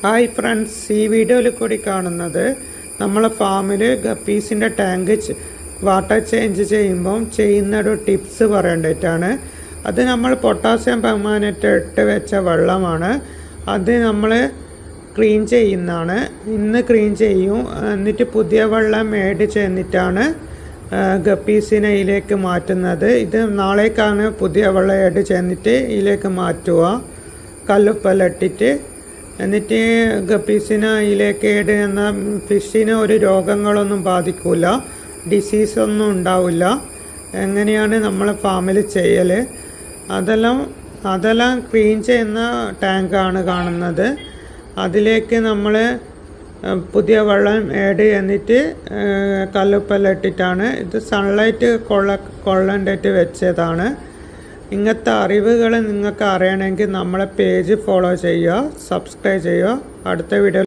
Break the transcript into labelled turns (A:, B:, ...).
A: Hi friends, ഈ വീഡിയോയിൽ കൂടി കാണുന്നത് നമ്മളെ ഫാമിൽ ഗപ്പീസിൻ്റെ ടാങ്ക് വാട്ടർ ചേഞ്ച് ചെയ്യുമ്പം ചെയ്യുന്ന ഒരു ടിപ്സ് പറയേണ്ടിയിട്ടാണ്. അത് നമ്മൾ പൊട്ടാസ്യം പെർമാനേറ്റ് ഇട്ട് വെച്ച വെള്ളമാണ്. അത് നമ്മൾ ക്ലീൻ ചെയ്യുന്നതാണ്. ഇന്ന് ക്ലീൻ ചെയ്യും, എന്നിട്ട് പുതിയ വെള്ളം ആഡ് ചെയ്തിട്ടാണ് ഗപ്പീസിനെ ഇതിലേക്ക് മാറ്റുന്നത്. ഇത് നാളേക്കാണ് പുതിയ വെള്ളം ആഡ് ചെയ്തിട്ട് ഇതിലേക്ക് മാറ്റുക, കല്ലുപ്പെല്ലാം ഇട്ടിട്ട്. എന്നിട്ട് ഗപ്പീസിന് ഇതിലേക്ക് ആഡ് ചെയ്യുന്ന ഫിഷിന് ഒരു രോഗങ്ങളൊന്നും ബാധിക്കില്ല, ഡിസീസൊന്നും ഉണ്ടാവില്ല. എങ്ങനെയാണ് നമ്മൾ ഫാമിൽ ചെയ്യൽ, അതെല്ലാം ക്ലീൻ ചെയ്യുന്ന ടാങ്കാണ് കാണുന്നത്. അതിലേക്ക് നമ്മൾ പുതിയ വെള്ളം ആഡ് ചെയ്തിട്ട് കല്ലുപ്പെല്ലാം ഇട്ടിട്ടാണ്. ഇത് സൺലൈറ്റ് കൊള്ളേണ്ടിട്ട് വെച്ചതാണ്. ഇങ്ങനത്തെ അറിവുകൾ നിങ്ങൾക്ക് അറിയണമെങ്കിൽ നമ്മളെ പേജ് ഫോളോ ചെയ്യുക, സബ്സ്ക്രൈബ് ചെയ്യുക. അടുത്ത വീഡിയോ